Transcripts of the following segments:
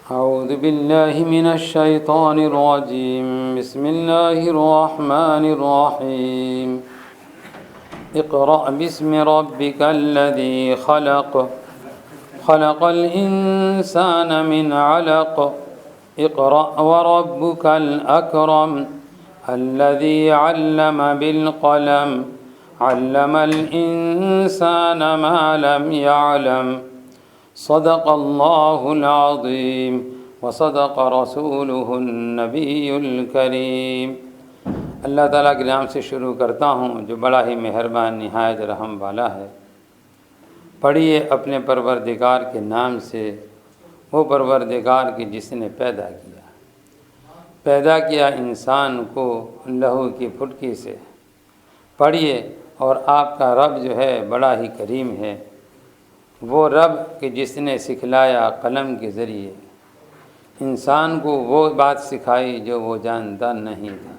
أعوذ بالله من الشيطان الرجيم بسم الله الرحمن الرحيم اقرأ باسم ربك الذي خلق خلق الإنسان من علق اقرأ وربك الأكرم الذي علم بالقلم علم الإنسان ما لم يعلم صدق الله العظيم وصدق رسوله النبي الكريم۔ اللہ تعالیٰ کے نام سے شروع کرتا ہوں جو بڑا ہی مہربان نہایت رحم والا ہے۔ پڑھیے اپنے پروردگار کے نام سے، وہ پروردگار کی جس نے پیدا کیا انسان کو لہو کی پھٹکی سے۔ پڑھیے اور آپ کا رب جو ہے بڑا ہی کریم ہے، وہ رب کہ جس نے سکھلایا قلم کے ذریعے انسان کو وہ بات سکھائی جو وہ جانتا نہیں تھا۔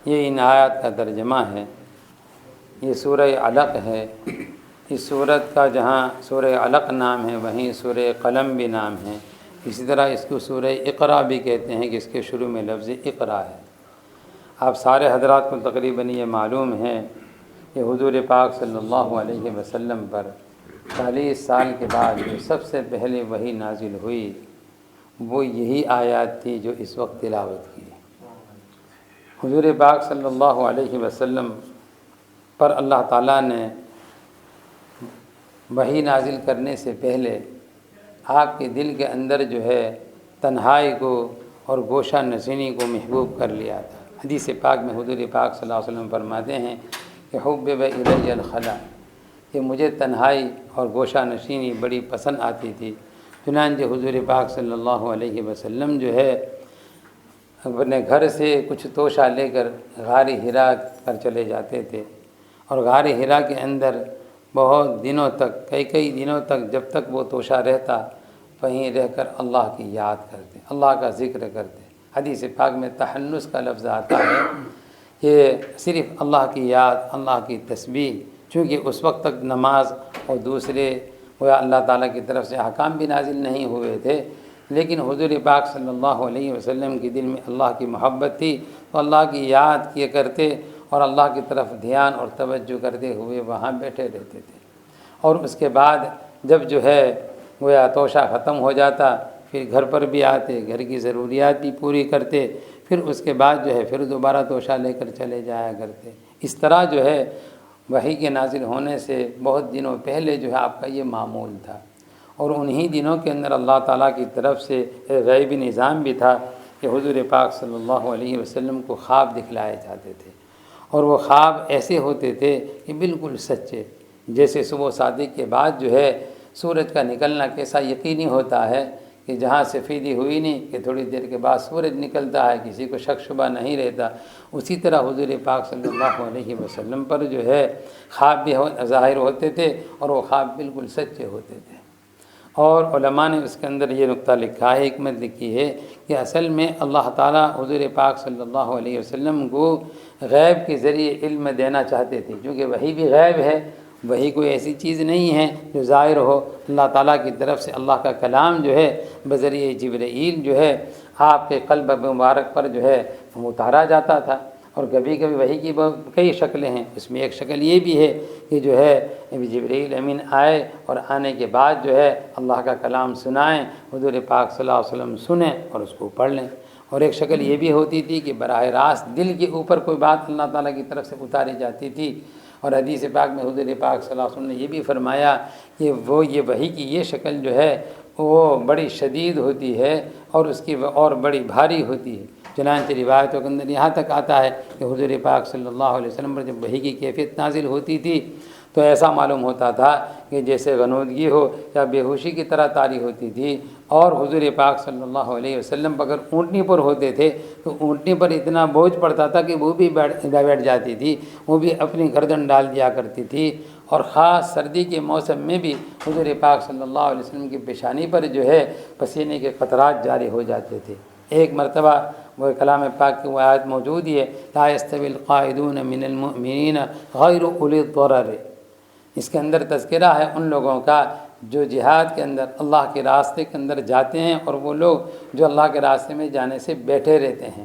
یہ ان آیات کا ترجمہ ہے۔ یہ سورہ علق ہے۔ اس سورت کا جہاں سورہ علق نام ہے وہیں سورہ قلم بھی نام ہے۔ اسی طرح اس کو سورہ اقرا بھی کہتے ہیں کہ اس کے شروع میں لفظ اقرا ہے۔ آپ سارے حضرات کو تقریباً یہ معلوم ہے کہ حضور پاک صلی اللہ علیہ وسلم پر 40 سال کے بعد جو سب سے پہلے وحی نازل ہوئی وہ یہی آیات تھی جو اس وقت تلاوت کی۔ حضور پاک صلی اللہ علیہ وسلم پر اللہ تعالیٰ نے وحی نازل کرنے سے پہلے آپ کے دل کے اندر جو ہے تنہائی کو اور گوشہ نشینی کو محبوب کر لیا تھا۔ حدیث پاک میں حضور پاک صلی اللہ علیہ وسلم فرماتے ہیں کہ حبب الی الخلا، کہ مجھے تنہائی اور گوشہ نشینی بڑی پسند آتی تھی۔ چنانچہ حضور پاک صلی اللہ علیہ وسلم جو ہے اپنے گھر سے کچھ توشہ لے کر غار حرا پر چلے جاتے تھے، اور غار حرا کے اندر بہت دنوں تک کئی دنوں تک جب تک وہ توشہ رہتا وہیں رہ کر اللہ کی یاد کرتے، اللہ کا ذکر کرتے۔ حدیث پاک میں تحنس کا لفظ آتا ہے کہ صرف اللہ کی یاد، اللہ کی تسبیح، چونکہ اس وقت تک نماز اور دوسرے اللہ تعالیٰ کی طرف سے احکام بھی نازل نہیں ہوئے تھے، لیکن حضور پاک صلی اللہ علیہ وسلم کے دل میں اللہ کی محبت تھی تو اللہ کی یاد کیا کرتے اور اللہ کی طرف دھیان اور توجہ کرتے ہوئے وہاں بیٹھے رہتے تھے۔ اور اس کے بعد جب جو ہے وہ توشہ ختم ہو جاتا پھر گھر پر بھی آتے، گھر کی ضروریات بھی پوری کرتے، پھر اس کے بعد جو ہے پھر دوبارہ توشہ لے کر چلے جایا کرتے۔ اس طرح جو ہے وحی کے نازل ہونے سے بہت دنوں پہلے جو ہے آپ کا یہ معمول تھا، اور انہی دنوں کے اندر اللہ تعالیٰ کی طرف سے غیبی نظام بھی تھا کہ حضور پاک صلی اللہ علیہ وسلم کو خواب دکھلائے جاتے تھے، اور وہ خواب ایسے ہوتے تھے کہ بالکل سچے، جیسے صبح صادق کے بعد جو ہے سورج کا نکلنا کیسا یقینی ہوتا ہے کہ جہاں سفیدی ہوئی نہیں کہ تھوڑی دیر کے بعد سورج نکلتا ہے، کسی کو شک شبہ نہیں رہتا، اسی طرح حضور پاک صلی اللہ علیہ وسلم پر جو ہے خواب بھی ظاہر ہوتے تھے اور وہ خواب بالکل سچے ہوتے تھے۔ اور علماء نے اس کے اندر یہ نقطہ لکھا ہے، حکمت لکھی ہے کہ اصل میں اللہ تعالیٰ حضور پاک صلی اللہ علیہ وسلم کو غیب کے ذریعے علم دینا چاہتے تھے، کیونکہ وحی بھی غیب ہے، وہی کوئی ایسی چیز نہیں ہے جو ظاہر ہو۔ اللہ تعالیٰ کی طرف سے اللہ کا کلام جو ہے بذریعہ جبرائیل جو ہے آپ کے قلب مبارک پر جو ہے اتارا جاتا تھا، اور کبھی کبھی وحی کی کئی شکلیں ہیں، اس میں ایک شکل یہ بھی ہے کہ جو ہے جبرائیل امین آئے اور آنے کے بعد جو ہے اللہ کا کلام سنائیں، حضور پاک صلی اللہ علیہ وسلم سنیں اور اس کو پڑھ لیں۔ اور ایک شکل یہ بھی ہوتی تھی کہ براہ راست دل کے اوپر کوئی بات اللہ تعالیٰ کی طرف سے اتاری جاتی تھی، اور حدیث پاک میں حضور پاک صلی اللہ علیہ وسلم نے یہ بھی فرمایا کہ وہ یہ وحی کی یہ شکل جو ہے وہ بڑی شدید ہوتی ہے اور اس کی اور بڑی بھاری ہوتی ہے۔ چنانچہ روایتوں کے اندر یہاں تک آتا ہے کہ حضور پاک صلی اللہ علیہ وسلم پر جب وحی کی کیفیت نازل ہوتی تھی تو ایسا معلوم ہوتا تھا کہ جیسے غنودگی ہو یا بے ہوشی کی طرح طاری ہوتی تھی، اور حضور پاک صلی اللہ علیہ وسلم اگر اونٹنی پر ہوتے تھے تو اونٹنی پر اتنا بوجھ پڑتا تھا کہ وہ بھی بیٹھ جاتی تھی، وہ بھی اپنی گردن ڈال دیا کرتی تھی، اور خاص سردی کے موسم میں بھی حضور پاک صلی اللہ علیہ وسلم کی پیشانی پر جو ہے پسینے کے قطرات جاری ہو جاتے تھے۔ ایک مرتبہ وہ کلام پاک کی وہ آیت موجود ہے، لا یستوی القاعدون من المؤمنین غیر اولی الضرر، اس کے اندر تذکرہ ہے ان لوگوں کا جو جہاد کے اندر اللہ کے راستے کے اندر جاتے ہیں اور وہ لوگ جو اللہ کے راستے میں جانے سے بیٹھے رہتے ہیں،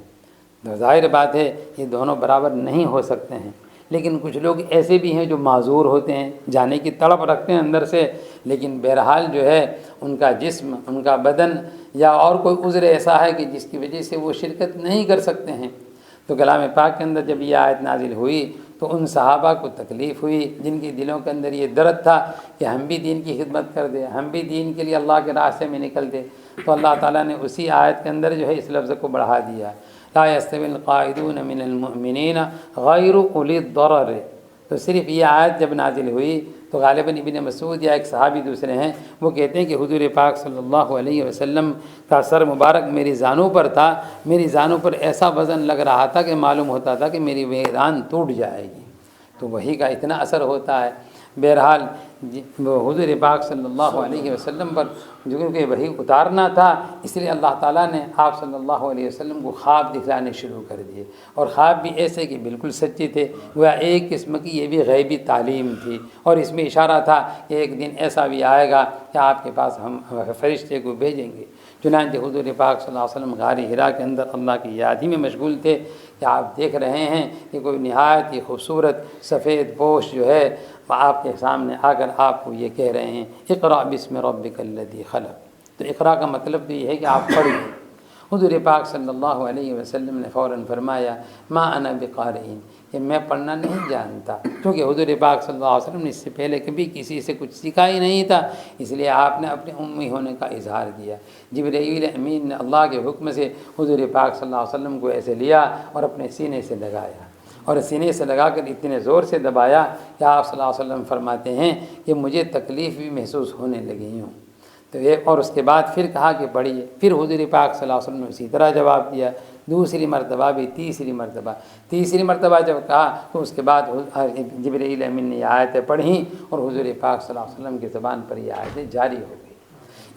تو ظاہر بات ہے یہ دونوں برابر نہیں ہو سکتے ہیں۔ لیکن کچھ لوگ ایسے بھی ہیں جو معذور ہوتے ہیں، جانے کی تڑپ رکھتے ہیں اندر سے، لیکن بہرحال جو ہے ان کا جسم، ان کا بدن یا اور کوئی عذر ایسا ہے کہ جس کی وجہ سے وہ شرکت نہیں کر سکتے ہیں۔ تو کلام پاک کے اندر جب یہ آیت نازل ہوئی تو ان صحابہ کو تکلیف ہوئی جن کے دلوں کے اندر یہ درد تھا کہ ہم بھی دین کی خدمت کر دیں، ہم بھی دین کے لیے اللہ کے راستے میں نکل دیں۔ تو اللہ تعالیٰ نے اسی آیت کے اندر جو ہے اس لفظ کو بڑھا دیا، لا يستوي القاعدون من المؤمنین غیر اولی الضرر۔ تو صرف یہ آیت جب نازل ہوئی تو غالباً ابن مسعود یا ایک صحابی دوسرے ہیں، وہ کہتے ہیں کہ حضور پاک صلی اللہ علیہ وسلم کا سر مبارک میری زانوں پر تھا، میری زانوں پر ایسا وزن لگ رہا تھا کہ معلوم ہوتا تھا کہ میری ویران ٹوٹ جائے گی۔ تو وہی کا اتنا اثر ہوتا ہے۔ بہرحال حضور پاک صلی اللہ علیہ وسلم پر کیونکہ وہی اتارنا تھا، اس لیے اللہ تعالیٰ نے آپ صلی اللہ علیہ وسلم کو خواب دکھلانے شروع کر دیے، اور خواب بھی ایسے کہ بالکل سچے تھے، وہ ایک قسم کی یہ بھی غیبی تعلیم تھی، اور اس میں اشارہ تھا کہ ایک دن ایسا بھی آئے گا کہ آپ کے پاس ہم فرشتے کو بھیجیں گے۔ چنانچہ حضور پاک صلی اللہ علیہ وسلم غار حرا کے اندر اللہ کی یاد ہی میں مشغول تھے کہ آپ دیکھ رہے ہیں کہ کوئی نہایت ہی خوبصورت سفید پوش جو ہے آپ کے سامنے آ کر آپ کو یہ کہہ رہے ہیں اقرأ بسم ربک الذی خلق۔ تو اقرأ کا مطلب تو یہ ہے کہ آپ پڑھیے۔ حضور پاک صلی اللہ علیہ وسلم نے فوراً فرمایا ما انا بقارئ، کہ میں پڑھنا نہیں جانتا، کیونکہ حضور پاک صلی اللہ علیہ وسلم نے اس سے پہلے کبھی کسی سے کچھ سیکھا ہی نہیں تھا، اس لیے آپ نے اپنے امی ہونے کا اظہار کیا۔ جبرائیل امین نے اللہ کے حکم سے حضور پاک صلی اللہ علیہ وسلم کو ایسے لیا اور اپنے سینے سے لگایا، اور سینے سے لگا کر اتنے زور سے دبایا کہ آپ صلی اللہ علیہ وسلم فرماتے ہیں کہ مجھے تکلیف بھی محسوس ہونے لگی ہوں۔ تو ایک اور اس کے بعد پھر کہا کہ پڑھیے، پھر حضور پاک صلی اللہ علیہ وسلم نے اسی طرح جواب دیا، دوسری مرتبہ بھی، تیسری مرتبہ جب کہا تو اس کے بعد جبرائیل امین نے یہ آیتیں پڑھیں اور حضور پاک صلی اللہ علیہ وسلم کی زبان پر یہ آیتیں جاری ہو گئی۔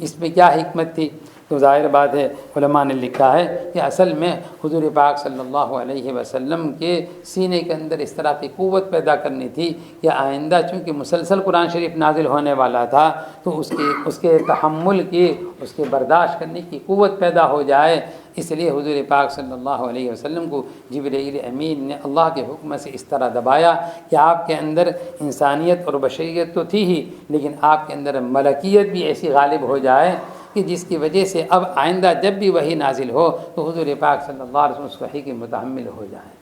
اس میں کیا حکمت تھی؟ تو ظاہر بات ہے علماء نے لکھا ہے کہ اصل میں حضور پاک صلی اللہ علیہ وسلم کے سینے کے اندر اس طرح کی قوت پیدا کرنی تھی کہ آئندہ چونکہ مسلسل قرآن شریف نازل ہونے والا تھا تو اس کے تحمل کی، اس کے برداشت کرنے کی قوت پیدا ہو جائے، اس لیے حضور پاک صلی اللہ علیہ وسلم کو جبرائیل امین نے اللہ کے حکم سے اس طرح دبایا کہ آپ کے اندر انسانیت اور بشریت تو تھی ہی، لیکن آپ کے اندر ملکیت بھی ایسی غالب ہو جائے کہ جس کی وجہ سے اب آئندہ جب بھی وحی نازل ہو تو حضور پاک صلی اللہ علیہ وسلم اس وحی کے متحمل ہو جائیں۔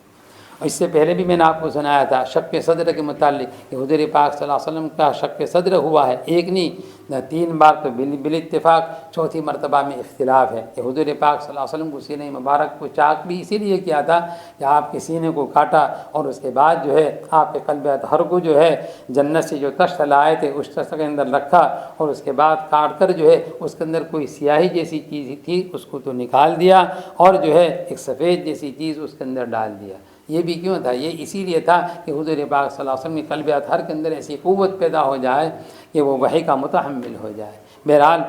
اور اس سے پہلے بھی میں نے آپ کو سنایا تھا شق صدر کے متعلق کہ حضور پاک صلی اللہ علیہ وسلم کا شق صدر ہوا ہے، ایک نہیں 3 بار، تو بالاتفاق چوتھی مرتبہ میں اختلاف ہے کہ حضور پاک صلی اللہ علیہ وسلم کو سینہ مبارک کو چاک بھی اسی لیے کیا تھا کہ آپ کے سینے کو کاٹا، اور اس کے بعد جو ہے آپ کے قلب اطہر کو جو ہے جنت سے جو تشت لائے تھے اس تشت کے اندر رکھا، اور اس کے بعد کاٹ کر جو ہے اس کے اندر کوئی سیاہی جیسی چیز تھی اس کو تو نکال دیا، اور جو ہے ایک سفید جیسی چیز اس کے اندر ڈال دیا۔ یہ بھی کیوں تھا؟ یہ اسی لیے تھا کہ حضور پاک صلی اللہ علیہ وسلم کے قلب اطہر کے اندر ایسی قوت پیدا ہو جائے کہ وہ وحی کا متحمل ہو جائے۔ بہرحال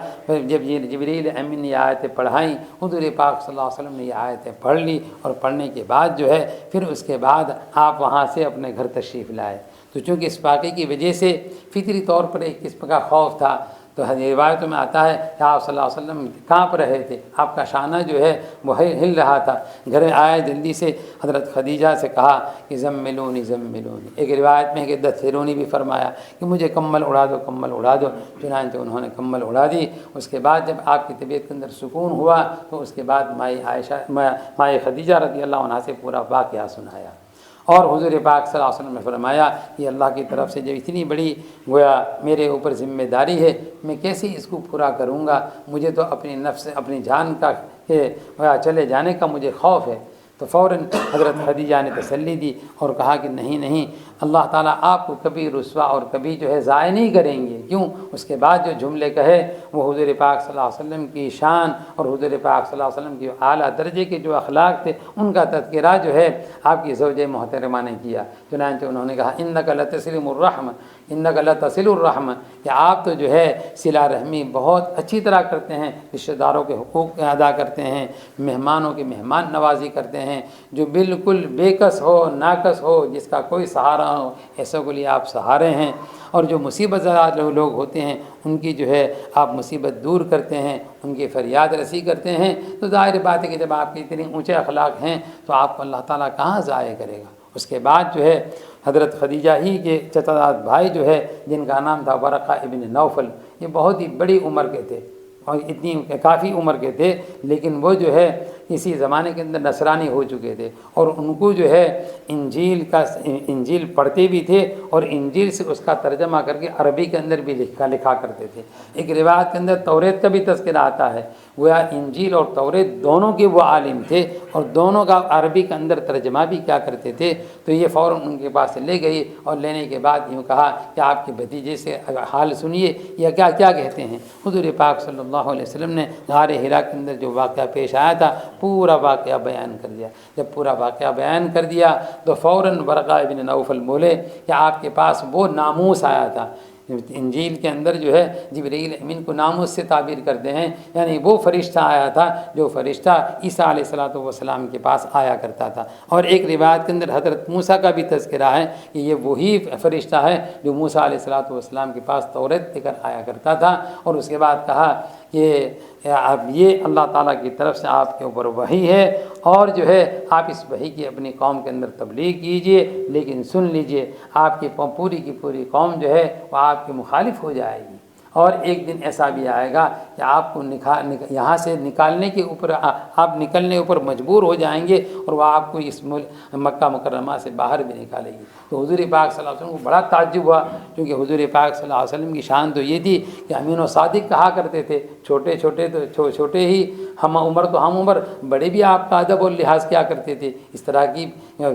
جب یہ جبرائیل امین نے یہ آیتیں پڑھائیں، حضور پاک صلی اللہ علیہ وسلم نے یہ آیتیں پڑھ لی، اور پڑھنے کے بعد جو ہے پھر اس کے بعد آپ وہاں سے اپنے گھر تشریف لائے۔ تو چونکہ اس واقعے کی وجہ سے فطری طور پر ایک قسم کا خوف تھا، تو روایتوں میں آتا ہے کہ آپ صلی اللہ علیہ وسلم کانپ رہے تھے، آپ کا شانہ جو ہے وہ ہل رہا تھا۔ گھر آئے، جلدی سے حضرت خدیجہ سے کہا کہ زملونی۔ ایک روایت میں ہے کہ دثرونی بھی فرمایا کہ مجھے کمبل اڑا دو۔ چنانچہ انہوں نے کمبل اڑا دی۔ اس کے بعد جب آپ کی طبیعت کے اندر سکون ہوا تو اس کے بعد مائی خدیجہ رضی اللہ عنہا سے پورا واقعہ سنایا، اور حضور پاک صلی اللہ علیہ وسلم نے فرمایا کہ اللہ کی طرف سے جب اتنی بڑی گویا میرے اوپر ذمہ داری ہے، میں کیسے اس کو پورا کروں گا؟ مجھے تو اپنی نفس، اپنی جان کا چلے جانے کا مجھے خوف ہے۔ تو فوراً حضرت خدیجہ نے تسلی دی اور کہا کہ نہیں، اللہ تعالیٰ آپ کو کبھی رسوا اور کبھی جو ہے ضائع نہیں کریں گے۔ کیوں؟ اس کے بعد جو جملے کہے وہ حضور پاک صلی اللہ علیہ وسلم کی شان اور حضور پاک صلی اللہ علیہ وسلم کی اعلیٰ درجے کے جو اخلاق تھے ان کا تذکرہ جو ہے آپ کی زوجہ محترمہ نے کیا۔ چنانچہ انہوں نے کہا انک لتسلم الرحم، انک لتصل الرحم، کہ آپ تو جو ہے صلہ رحمی بہت اچھی طرح کرتے ہیں، رشتہ داروں کے حقوق ادا کرتے ہیں، مہمانوں کی مہمان نوازی کرتے ہیں، جو بالکل بے کس ہو ناکس ہو، جس کا کوئی سہارا ہو، ایسوں کے لیے آپ سہارے ہیں، اور جو مصیبت زدہ لوگ ہوتے ہیں ان کی جو ہے آپ مصیبت دور کرتے ہیں، ان کی فریاد رسی کرتے ہیں۔ تو ظاہر بات ہے کہ جب آپ کے اتنے اونچے اخلاق ہیں تو آپ کو اللہ تعالیٰ کہاں ضائع کرے گا۔ اس کے بعد جو ہے حضرت خدیجہ ہی کے چچا بھائی جو ہے جن کا نام تھا ورقہ ابن نوفل، یہ بہت ہی بڑی عمر کے تھے اور اتنی کافی عمر کے تھے، لیکن وہ جو ہے اسی زمانے کے اندر نصرانی ہو چکے تھے، اور ان کو جو ہے انجیل پڑھتے بھی تھے، اور انجیل سے اس کا ترجمہ کر کے عربی کے اندر بھی لکھا کرتے تھے۔ ایک روایت کے اندر توریت کا بھی تذکرہ آتا ہے، گویا انجیل اور توریت دونوں کے وہ عالم تھے، اور دونوں کا عربی کے اندر ترجمہ بھی کیا کرتے تھے۔ تو یہ فوراً ان کے پاس سے لے گئی، اور لینے کے بعد یوں کہا کہ آپ کے بھتیجے سے حال سنیے یا کیا کہتے ہیں۔ حضور پاک صلی اللہ علیہ وسلم نے غار حرا کے اندر جو واقعہ پیش آیا تھا پورا واقعہ بیان کر دیا۔ جب پورا واقعہ بیان کر دیا تو فوراً ورقہ ابن نوفل بولے کہ آپ کے پاس وہ ناموس آیا تھا، انجیل کے اندر جو ہے جبرائیل امین کو ناموس سے تعبیر کرتے ہیں، یعنی وہ فرشتہ آیا تھا جو فرشتہ عیسیٰ علیہ الصلوۃ والسلام کے پاس آیا کرتا تھا۔ اور ایک روایت کے اندر حضرت موسیٰ کا بھی تذکرہ ہے کہ یہ وہی فرشتہ ہے جو موسیٰ علیہ الصلوۃ والسلام کے پاس توریت لے کر آیا کرتا تھا۔ اور اس کے بعد کہا کہ اب یہ اللہ تعالیٰ کی طرف سے آپ کے اوپر وحی ہے، اور جو ہے آپ اس وحی کی اپنی قوم کے اندر تبلیغ کیجئے، لیکن سن لیجئے آپ کی پوری کی پوری قوم جو ہے وہ آپ کے مخالف ہو جائے گی، اور ایک دن ایسا بھی آئے گا کہ آپ کو یہاں سے نکالنے کے اوپر آپ نکلنے اوپر مجبور ہو جائیں گے، اور وہ آپ کو اس مکہ مکرمہ سے باہر بھی نکالے گی۔ تو حضور پاک صلی اللہ علیہ وسلم کو بڑا تعجب ہوا، کیونکہ حضور پاک صلی اللہ علیہ وسلم کی شان تو یہ تھی کہ امین و صادق کہا کرتے تھے، چھوٹے ہی ہم عمر تو ہم عمر، بڑے بھی آپ کا ادب اور لحاظ کیا کرتے تھے۔ اس طرح کی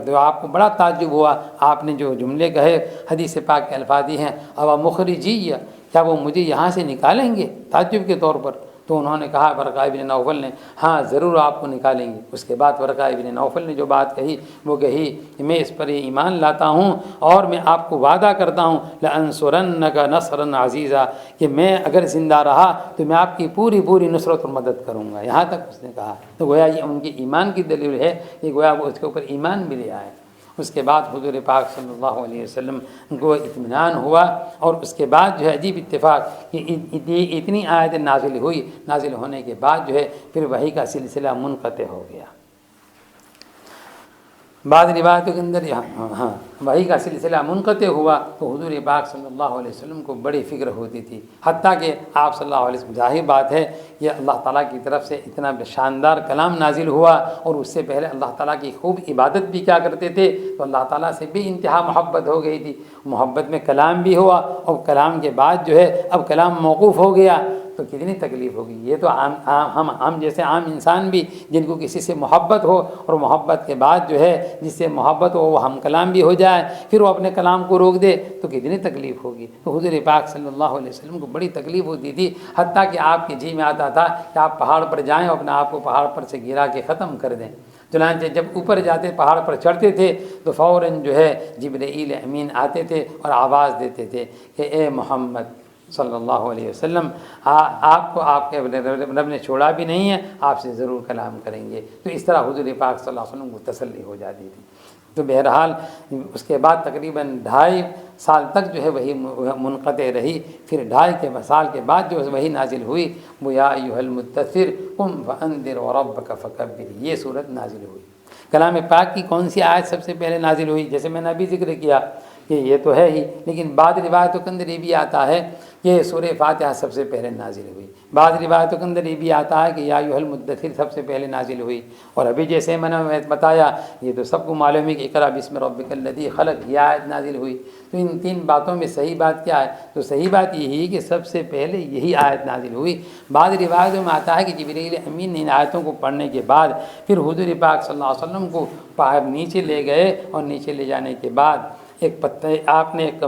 تو آپ کو بڑا تعجب ہوا، آپ نے جو جملے کہے حدیث پاک کے الفاظ ہیں، اب مخرجی، کیا وہ مجھے یہاں سے نکالیں گے، تعجب کے طور پر۔ تو انہوں نے کہا ورقہ ابن نوفل نے، ہاں ضرور آپ کو نکالیں گے۔ اس کے بعد ورقہ ابن نوفل نے جو بات کہی وہ کہی کہ میں اس پر ایمان لاتا ہوں، اور میں آپ کو وعدہ کرتا ہوں لَأَنصُرَنَّكَ نَصْرًا عَزِيزًا، کہ میں اگر زندہ رہا تو میں آپ کی پوری نصرت اور مدد کروں گا، یہاں تک اس نے کہا۔ تو گویا یہ ان کی ایمان کی دلیل ہے کہ گویا وہ اس کے اوپر ایمان بھی لے آئے۔ اس کے بعد حضور پاک صلی اللہ علیہ وسلم کو اطمینان ہوا، اور اس کے بعد جو ہے عجیب اتفاق کہ اتنی آیتیں نازل ہونے کے بعد جو ہے پھر وحی کا سلسلہ منقطع ہو گیا۔ بعض روایتوں کے اندر وحی کا سلسلہ منقطع ہوا تو حضور پاک صلی اللہ علیہ وسلم کو بڑی فکر ہوتی تھی، حتیٰ کہ آپ صلی اللہ علیہ وسلم، ظاہر بات ہے یہ اللہ تعالیٰ کی طرف سے اتنا شاندار کلام نازل ہوا، اور اس سے پہلے اللہ تعالیٰ کی خوب عبادت بھی کیا کرتے تھے، تو اللہ تعالیٰ سے بھی انتہا محبت ہو گئی تھی۔ محبت میں کلام بھی ہوا، اور کلام کے بعد جو ہے اب کلام موقوف ہو گیا تو کتنی تکلیف ہوگی۔ یہ تو ہم جیسے عام انسان بھی جن کو کسی سے محبت ہو، اور محبت کے بعد جو ہے جس سے محبت ہو وہ ہم کلام بھی ہو جائے، پھر وہ اپنے کلام کو روک دے تو کتنی تکلیف ہوگی۔ تو حضور پاک صلی اللہ علیہ وسلم کو بڑی تکلیف ہوتی تھی، حتیٰ کہ آپ کے جی میں آتا تھا کہ آپ پہاڑ پر جائیں اور اپنے آپ کو پہاڑ پر سے گرا کے ختم کر دیں۔ چنانچہ جب اوپر جاتے پہاڑ پر چڑھتے تھے تو فوراً جو ہے جبرائیل امین آتے تھے اور آواز دیتے تھے کہ اے محمد صلی اللہ علیہ وسلم، آپ کو آپ کے رب نے چھوڑا بھی نہیں ہے، آپ سے ضرور کلام کریں گے۔ تو اس طرح حضور پاک صلی اللہ علیہ وسلم کو تسلی ہو جاتی تھی۔ تو بہرحال اس کے بعد تقریباً 2.5 سال تک جو ہے وہی منقطع رہی۔ پھر 2.5 سال کے بعد جو وہی نازل ہوئی وہ یا ایھا المدثر قم فانذر وربک فکبر، یہ صورت نازل ہوئی۔ کلام پاک کی کون سی آیت سب سے پہلے نازل ہوئی؟ جیسے میں نے ابھی ذکر کیا کہ یہ تو ہے ہی، لیکن بعض روایتوں کے اندر یہ بھی آتا ہے کہ سورہ فاتحہ سب سے پہلے نازل ہوئی۔ بعض روایتوں کے اندر یہ بھی آتا ہے کہ یا ایھا المدثر سب سے پہلے نازل ہوئی۔ اور ابھی جیسے میں نے بتایا یہ تو سب کو معلوم ہے کہ اقرأ بسم ربک الذی خلق، یہ آیت نازل ہوئی۔ تو ان 3 باتوں میں صحیح بات کیا ہے؟ تو صحیح بات یہی کہ سب سے پہلے یہی آیت نازل ہوئی۔ بعض روایتوں میں آتا ہے کہ جبرائیل امین نے ان آیتوں کو پڑھنے کے بعد پھر حضور پاک صلی اللہ علیہ وسلم کو نیچے لے گئے، اور نیچے لے جانے کے بعد ایک پتھر آپ نے ایک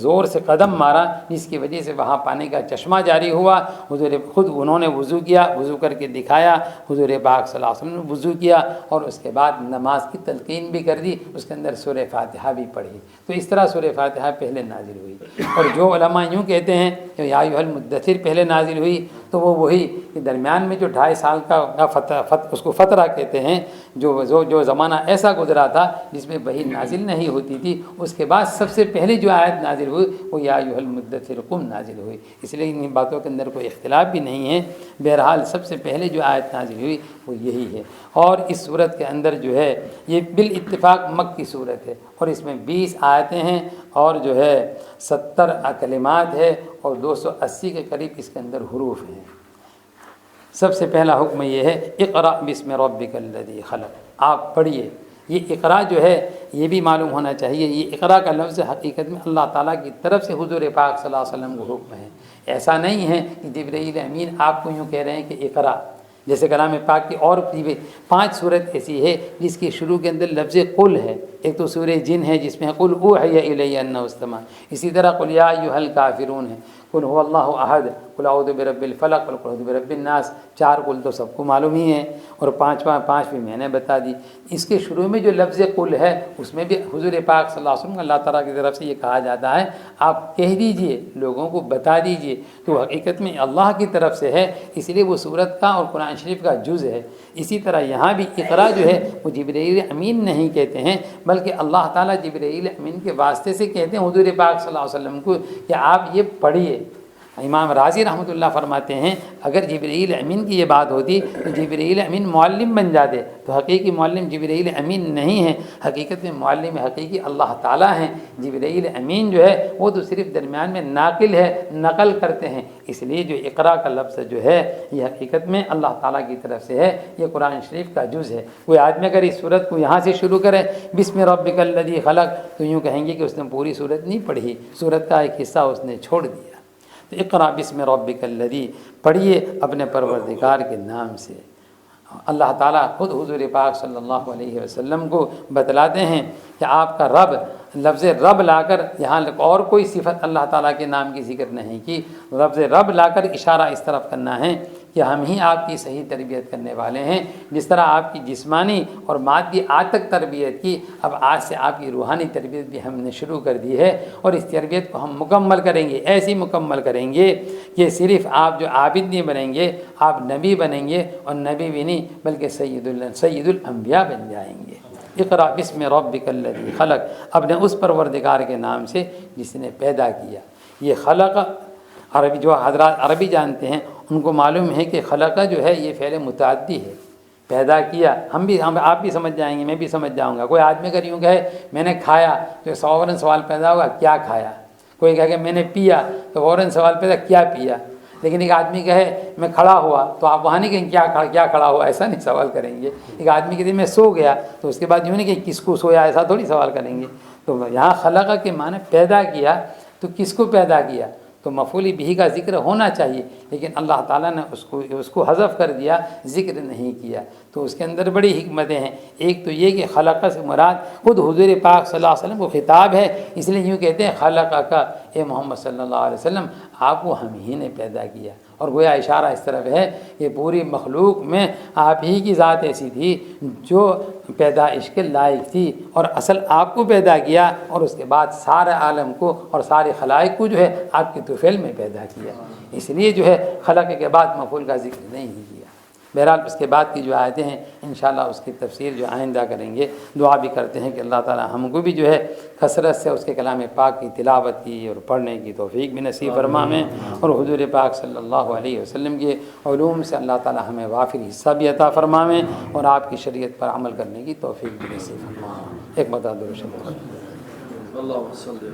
زور سے قدم مارا جس کی وجہ سے وہاں پانی کا چشمہ جاری ہوا، حضور خود انہوں نے وضو کیا، وضو کر کے دکھایا، حضور پاک صلی اللہ علیہ وسلم نے وضو کیا اور اس کے بعد نماز کی تلقین بھی کر دی، اس کے اندر سورہ فاتحہ بھی پڑھی۔ تو اس طرح سورہ فاتحہ پہلے نازل ہوئی۔ اور جو علماء یوں کہتے ہیں کہ یا ایھا المدثر پہلے نازل ہوئی، تو وہ وہی کہ درمیان میں جو 2.5 سال کا اس کو فترہ کہتے ہیں، جو زمانہ ایسا گزرا تھا جس میں وحی نازل نہیں ہوتی تھی، اس کے بعد سب سے پہلے جو آیت نازل ہوئی وہ یا ایھا المدثر قم نازل ہوئی۔ اس لیے ان باتوں کے اندر کوئی اختلاف بھی نہیں ہے۔ بہرحال سب سے پہلے جو آیت نازل ہوئی وہ یہی ہے۔ اور اس صورت کے اندر جو ہے یہ بالاتفاق مکی صورت ہے، اور اس میں 20 آیتیں ہیں اور جو ہے 70 کلمات ہے اور 280 کے قریب اس کے اندر حروف ہیں۔ سب سے پہلا حکم یہ ہے اقرأ بسم ربک الذی خلق، آپ پڑھیے۔ یہ اقرا جو ہے یہ بھی معلوم ہونا چاہیے، یہ اقرا کا لفظ حقیقت میں اللہ تعالیٰ کی طرف سے حضور پاک صلی اللہ علیہ وسلم کو حکم ہے۔ ایسا نہیں ہے کہ جبرائیل امین آپ کو یوں کہہ رہے ہیں کہ اقرا، جیسے کلام پاک کی اور 5 صورت ایسی ہے جس کے شروع کے اندر لفظ قل ہے۔ ایک تو سورہ جن ہے جس میں قل اوحی الی انہ استمع، اسی طرح قل یا ایھا الکافرون ہے، قل هو اللہ احد، قل اعوذ برب الفلق، قل اعوذ برب الناس۔ 4 قل تو سب کو معلوم ہی ہے، اور 5 بھی میں نے بتا دی۔ اس کے شروع میں جو لفظ قل ہے اس میں بھی حضور پاک صلی اللہ علیہ وسلم اللہ تعالیٰ کی طرف سے یہ کہا جاتا ہے آپ کہہ دیجئے، لوگوں کو بتا دیجئے، تو حقیقت میں اللہ کی طرف سے ہے، اس لیے وہ سورت کا اور قرآن شریف کا جز ہے۔ اسی طرح یہاں بھی اقرا جو ہے وہ جبرائیل امین نہیں کہتے ہیں، بلکہ اللہ تعالیٰ جبرائیل امین کے واسطے سے کہتے ہیں حضور پاک صلی اللہ علیہ وسلم کو کہ آپ یہ پڑھیے۔ امام راضی رحمۃ اللہ فرماتے ہیں اگر جبرائیل امین کی یہ بات ہوتی تو جبرائیل امین معلم بن جاتے، تو حقیقی معلم جبرائیل امین نہیں ہے، حقیقت میں معلم حقیقی اللہ تعالیٰ ہیں۔ جبرائیل امین جو ہے وہ تو صرف درمیان میں ناقل ہے، نقل کرتے ہیں۔ اس لیے جو اقرا کا لفظ جو ہے یہ حقیقت میں اللہ تعالیٰ کی طرف سے ہے، یہ قرآن شریف کا جز ہے۔ کوئی آدمی اگر اس صورت کو یہاں سے شروع کرے بسم ربک الذی خلق، تو یوں کہیں گے کہ اس نے پوری صورت نہیں پڑھی، صورت کا ایک حصہ اس نے چھوڑ دیا۔ اقرأ بسم ربک الذی، پڑھیے اپنے پروردگار کے نام سے۔ اللہ تعالیٰ خود حضور پاک صلی اللہ علیہ وسلم کو بتلاتے ہیں کہ آپ کا رب، لفظ رب لا کر یہاں اور کوئی صفت اللہ تعالیٰ کے نام کی ذکر نہیں کی، لفظ رب لا کر اشارہ اس طرف کرنا ہے کہ ہم ہی آپ کی صحیح تربیت کرنے والے ہیں۔ جس طرح آپ کی جسمانی اور مادی آج تک تربیت کی، اب آج سے آپ کی روحانی تربیت بھی ہم نے شروع کر دی ہے، اور اس تربیت کو ہم مکمل کریں گے، ایسی مکمل کریں گے کہ صرف آپ جو عابد نہیں بنیں گے، آپ نبی بنیں گے، اور نبی بھی نہیں بلکہ سید الانبیاء بن جائیں گے۔ اقرأ بسم ربک الذی خلق، اپنے اس پروردگار کے نام سے جس نے پیدا کیا۔ یہ خلق عربی، جو حضرات عربی جانتے ہیں ان کو معلوم ہے کہ خلقہ جو ہے یہ فعل متعدی ہے، پیدا کیا۔ آپ بھی سمجھ جائیں گے، میں بھی سمجھ جاؤں گا۔ کوئی آدمی اگر یوں کہے میں نے کھایا تو فوراً سوال پیدا ہوگا کیا کھایا؟ کوئی کہے کہ میں نے پیا تو فوراً سوال پیدا کیا پیا؟ لیکن ایک آدمی کہے میں کھڑا ہوا تو آپ وہاں نہیں کہیں کیا کھڑا ہوا، ایسا نہیں سوال کریں گے۔ ایک آدمی کے دن میں سو گیا تو اس کے بعد یوں نہیں کہ کس کو سویا، ایسا تھوڑی سوال کریں گے۔ تو یہاں خلقہ کے معنی پیدا کیا، تو کس کو پیدا کیا؟ تو مفعول بہ کا ذکر ہونا چاہیے، لیکن اللہ تعالیٰ نے اس کو حذف کر دیا، ذکر نہیں کیا۔ تو اس کے اندر بڑی حکمتیں ہیں۔ ایک تو یہ کہ خلقہ سے مراد خود حضور پاک صلی اللہ علیہ وسلم کو خطاب ہے، اس لیے یوں کہتے ہیں خلقہ کا، اے محمد صلی اللہ علیہ وسلم آپ کو ہم ہی نے پیدا کیا۔ اور گویا اشارہ اس طرف ہے کہ پوری مخلوق میں آپ ہی کی ذات ایسی تھی جو پیدائش کے لائق تھی، اور اصل آپ کو پیدا کیا، اور اس کے بعد سارے عالم کو اور سارے خلائق کو جو ہے آپ کے طفیل میں پیدا کیا۔ اس لیے جو ہے خلق کے بعد مفعول کا ذکر نہیں کیا۔ بہرحال اس کے بعد کی جو آیتیں ہیں انشاءاللہ اس کی تفسیر جو آئندہ کریں گے۔ دعا بھی کرتے ہیں کہ اللہ تعالی ہم کو بھی جو ہے کثرت سے اس کے کلام پاک کی تلاوت کی اور پڑھنے کی توفیق بھی نصیب فرمائیں، اور حضور پاک صلی اللہ علیہ وسلم کے علوم سے اللہ تعالی ہمیں وافر حصہ بھی عطا فرمائیں، اور آپ کی شریعت پر عمل کرنے کی توفیق بھی نصیب فرمائیں۔ ایک مرتبہ درود شریف۔ اللهم صل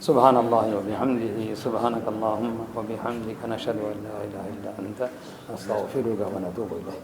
سبحان اللہ وبحمدہ، سبحانک اللہم وبحمدک، نشہد ان لا الہ الا انت، نستغفرک ونتوب الیک۔